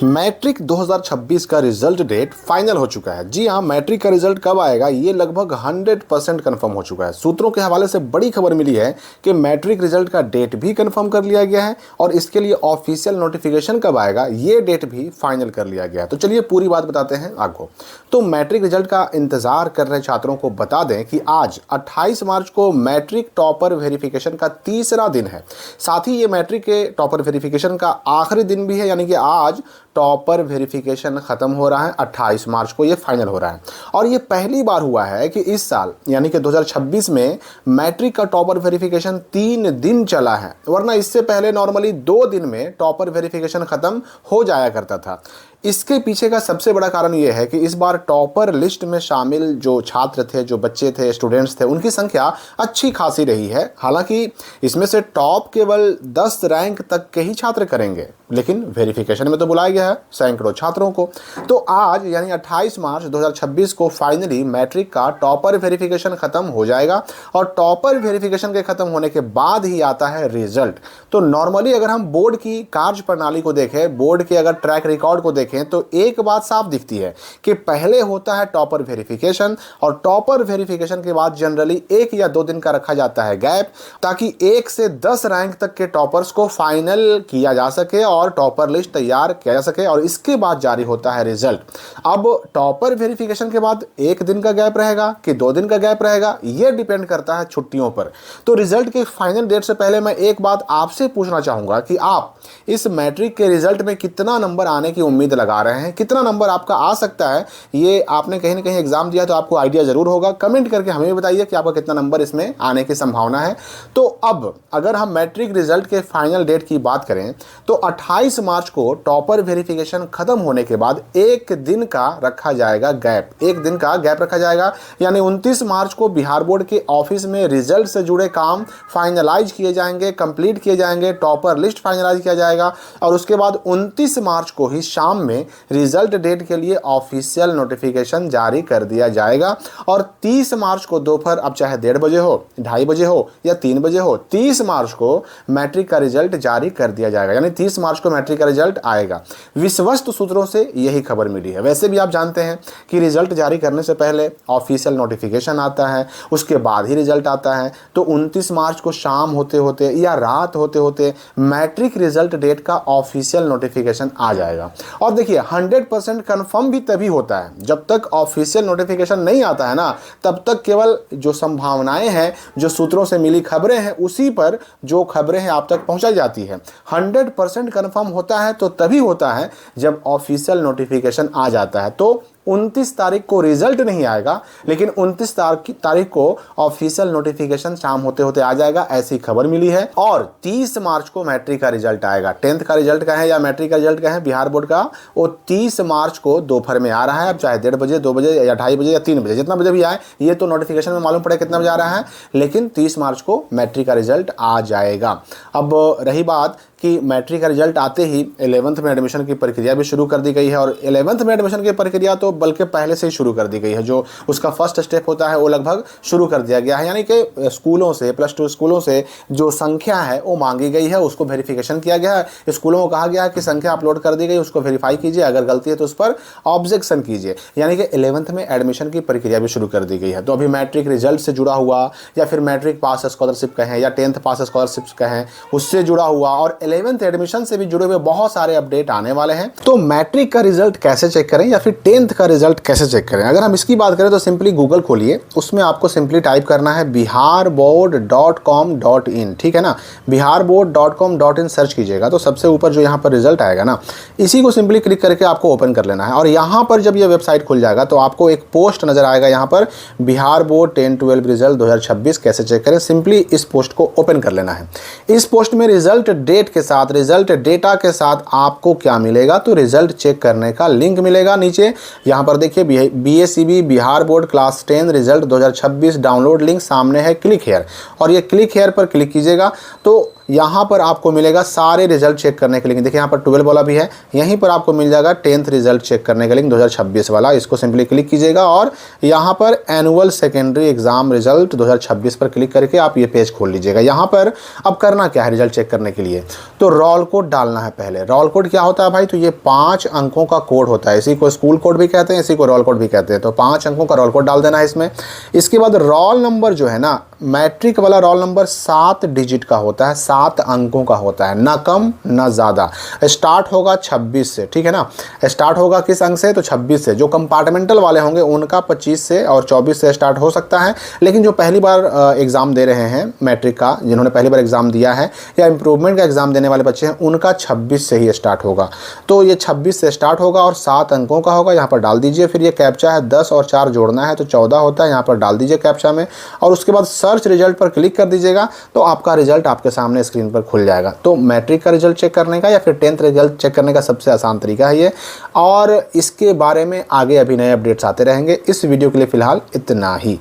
Matric 2026 का result date final हो चुका है। जी हाँ, मैट्रिक का रिजल्ट कब आएगा ये लगभग 100% कन्फर्म हो चुका है। सूत्रों के हवाले से बड़ी खबर मिली है कि मैट्रिक रिजल्ट का डेट भी कन्फर्म कर लिया गया है और इसके लिए ऑफिशियल नोटिफिकेशन कब आएगा ये डेट भी फाइनल कर लिया गया है। तो चलिए पूरी बात बताते हैं आपको। तो मैट्रिक रिजल्ट का इंतजार कर रहे छात्रों को बता दें कि आज 28 मार्च को मैट्रिक टॉपर वेरिफिकेशन का तीसरा दिन है। साथ ही ये मैट्रिक के टॉपर वेरिफिकेशन का आखिरी दिन भी है, यानी कि आज टॉपर वेरिफिकेशन खत्म हो रहा है। 28 मार्च को ये फाइनल हो रहा है और ये पहली बार हुआ है कि इस साल यानी कि 2026 में मैट्रिक का टॉपर वेरिफिकेशन 3 दिन चला है, वरना इससे पहले नॉर्मली 2 दिन में टॉपर वेरिफिकेशन खत्म हो जाया करता था। इसके पीछे का सबसे बड़ा कारण यह है कि इस बार टॉपर लिस्ट में शामिल जो छात्र थे, जो बच्चे थे, स्टूडेंट्स थे, उनकी संख्या अच्छी खासी रही है। हालांकि इसमें से टॉप केवल 10 रैंक तक के ही छात्र करेंगे, लेकिन वेरिफिकेशन में तो बुलाया गया है सैकड़ों छात्रों को। तो आज यानी 28 मार्च 2026 को फाइनली मैट्रिक का टॉपर वेरिफिकेशन खत्म हो जाएगा और टॉपर वेरिफिकेशन के खत्म होने के बाद ही आता है रिजल्ट। तो नॉर्मली अगर हम बोर्ड की कार्य प्रणाली को देखें, बोर्ड के अगर ट्रैक रिकॉर्ड को देखें, तो एक बात साफ दिखती है कि पहले होता है टॉपर वेरिफिकेशन और टॉपर वेरिफिकेशन के बाद जनरली 1 या 2 दिन का रखा जाता है गैप, ताकि 1 से 10 रैंक तक के टॉपर्स को फाइनल किया जा सके और टॉपर लिस्ट तैयार किया जा सके और इसके बाद जारी होता है रिजल्ट। अब टॉपर वेरिफिकेशन के बाद 1 दिन का गैप रहेगा कि 2 दिन का गैप रहेगा, यह डिपेंड करता है छुट्टियों पर। तो रिजल्ट के फाइनल डेट से पहले मैं एक बात आपसे पूछना चाहूंगा कि आप इस मैट्रिक के रिजल्ट में कितना नंबर आने की उम्मीद लगा रहे हैं, कितना नंबर आपका आ सकता है। ये आपने कहीं ना कहीं एग्जाम दिया तो आपको आइडिया जरूर होगा। कमेंट करके हमें बताइए कि आपका कितना नंबर इसमें आने की संभावना है। तो अब अगर हम मैट्रिक रिजल्ट के फाइनल डेट की बात करें तो 28 मार्च को टॉपर वेरिफिकेशन खत्म होने के बाद 1 दिन का रखा जाएगा गैप, 1 दिन का गैप रखा जाएगा। यानी 29 मार्च को बिहार बोर्ड के ऑफिस में रिजल्ट से जुड़े काम फाइनलाइज किए जाएंगे, कंप्लीट किए जाएंगे, टॉपर लिस्ट फाइनलाइज किया जाएगा और उसके बाद 29 मार्च को ही शाम में रिजल्ट डेट के लिए ऑफिशियल नोटिफिकेशन जारी कर दिया जाएगा और 30 मार्च को दोपहर, अब चाहे 1:30 बजे हो, 2:30 बजे हो या 3 बजे हो, 30 मार्च को मैट्रिक का रिजल्ट जारी कर दिया जाएगा। यानी 30 मार्च को मैट्रिक का रिजल्ट आएगा। विश्वस्त सूत्रों से यही खबर मिली है। वैसे भी आप जानते हैं कि रिजल्ट जारी करने से पहले ऑफिशियल नोटिफिकेशन आता है, उसके बाद ही रिजल्ट आता है। तो 29 मार्च को शाम होते होते या रात होते होते मैट्रिक रिजल्ट डेट का ऑफिशियल नोटिफिकेशन आ जाएगा। और देखिए 100% कंफर्म भी तभी होता है जब तक ऑफिशियल नोटिफिकेशन नहीं आता है ना, तब तक केवल जो संभावनाएं हैं, जो सूत्रों से मिली खबरें हैं, उसी पर जो खबरें हैं आप तक पहुंचाई जाती है। 100% कंफर्म होता है तो तभी होता है जब ऑफिशियल नोटिफिकेशन आ जाता है। तो 29 तारीख को रिजल्ट नहीं आएगा, लेकिन 29 तारीख को ऑफिशियल नोटिफिकेशन शाम होते होते आ जाएगा, ऐसी खबर मिली है। और 30 मार्च को मैट्रिक का रिजल्ट आएगा। 10th का रिजल्ट का है या मैट्रिक का रिजल्ट का है बिहार बोर्ड का, वो 30 मार्च को दोपहर में आ रहा है। अब चाहे 1:30 बजे, 2 बजे या 2:30 बजे या 3 बजे, जितना बजे भी आए, ये तो नोटिफिकेशन में मालूम पड़े कितना बजे आ रहा है, लेकिन 30 मार्च को मैट्रिक का रिजल्ट आ जाएगा। अब रही बात कि मैट्रिक का रिजल्ट आते ही 11th में एडमिशन की प्रक्रिया भी शुरू कर दी गई है और 11th में एडमिशन की प्रक्रिया तो बल्कि पहले से ही शुरू कर दी गई है। जो उसका फर्स्ट स्टेप होता है वो लगभग शुरू कर दिया गया है, यानी कि स्कूलों से, +2 स्कूलों से जो संख्या है वो मांगी गई है, उसको वेरिफिकेशन किया गया है। स्कूलों को कहा गया है कि संख्या अपलोड कर दी गई, उसको वेरीफाई कीजिए, अगर गलती है तो उस पर ऑब्जेक्शन कीजिए। यानी कि 11th में एडमिशन की प्रक्रिया भी शुरू कर दी गई है। तो अभी मैट्रिक रिजल्ट से जुड़ा हुआ या फिर मैट्रिक पास स्कॉलरशिप कहें या 10th पास स्कॉलरशिप कहें, उससे जुड़ा हुआ और 11th एडमिशन से भी जुड़े हुए बहुत सारे अपडेट आने वाले हैं। तो मैट्रिक का रिजल्ट कैसे चेक करें या फिर 10th का रिजल्ट कैसे चेक करें, अगर हम इसकी बात करें तो सिंपली गूगल खोलिए, उसमें आपको सिंपली टाइप करना है biharboard.com.in, ठीक है ना। biharboard.com.in सर्च कीजिएगा तो सबसे ऊपर जो यहाँ पर रिजल्ट आएगा ना, इसी को सिंपली क्लिक करके आपको ओपन कर लेना है और यहाँ पर जब ये वेबसाइट खुल जाएगा तो आपको एक पोस्ट नजर आएगा, यहाँ पर बिहार बोर्ड 10-12 रिजल्ट 2026 कैसे चेक करें। सिंपली इस पोस्ट को ओपन कर लेना है। इस पोस्ट में रिजल्ट डेट के साथ, रिजल्ट डेटा के साथ आपको क्या मिलेगा, तो रिजल्ट चेक करने का लिंक मिलेगा नीचे। यहाँ पर देखिए BACB Bihar board class 10 result 2026 download link सामने है, क्लिक हेयर, और ये क्लिक हेयर पर क्लिक कीजिएगा तो यहाँ पर आपको मिलेगा सारे रिजल्ट चेक करने के लिंक। देखिए यहाँ पर 12 वाला भी है, यहीं पर आपको मिल जाएगा 10th रिजल्ट चेक करने का लिंक 2026 वाला। इसको सिंपली क्लिक कीजिएगा और यहाँ पर एनुअल सेकेंडरी एग्जाम रिजल्ट 2026 पर क्लिक करके आप ये पेज खोल लीजिएगा। यहाँ पर अब करना क्या है रिजल्ट चेक करने के लिए, तो रोल कोड डालना है पहले। रोल कोड क्या होता है भाई, तो ये 5 अंकों का कोड होता है, इसी को स्कूल कोड भी कहते हैं, इसी को रोल कोड भी कहते हैं। तो 5 अंकों का रोल कोड डाल देना है इसमें। इसके बाद रोल नंबर जो है ना, मैट्रिक वाला रोल नंबर 7 डिजिट का होता है, 7 अंकों का होता है, ना कम ना ज़्यादा। स्टार्ट होगा 26 से, ठीक है ना। स्टार्ट होगा किस अंक से, तो 26 से। जो कंपार्टमेंटल वाले होंगे उनका 25 से और 24 से स्टार्ट हो सकता है, लेकिन जो पहली बार एग्ज़ाम दे रहे हैं मैट्रिक का, जिन्होंने पहली बार एग्ज़ाम दिया है या इम्प्रूवमेंट का एग्ज़ाम देने वाले बच्चे हैं, उनका 26 से ही स्टार्ट होगा। तो ये 26 से स्टार्ट होगा और 7 अंकों का होगा। यहाँ पर डाल दीजिए। फिर ये कैप्चा है, 10 और 4 जोड़ना है तो 14 होता है, यहाँ पर डाल दीजिए कैप्चा में। और उसके बाद सर्च रिजल्ट पर क्लिक कर दीजिएगा तो आपका रिजल्ट आपके सामने स्क्रीन पर खुल जाएगा। तो मैट्रिक का रिजल्ट चेक करने का या फिर 10th रिजल्ट चेक करने का सबसे आसान तरीका है ये। और इसके बारे में आगे अभी नए अपडेट्स आते रहेंगे। इस वीडियो के लिए फ़िलहाल इतना ही।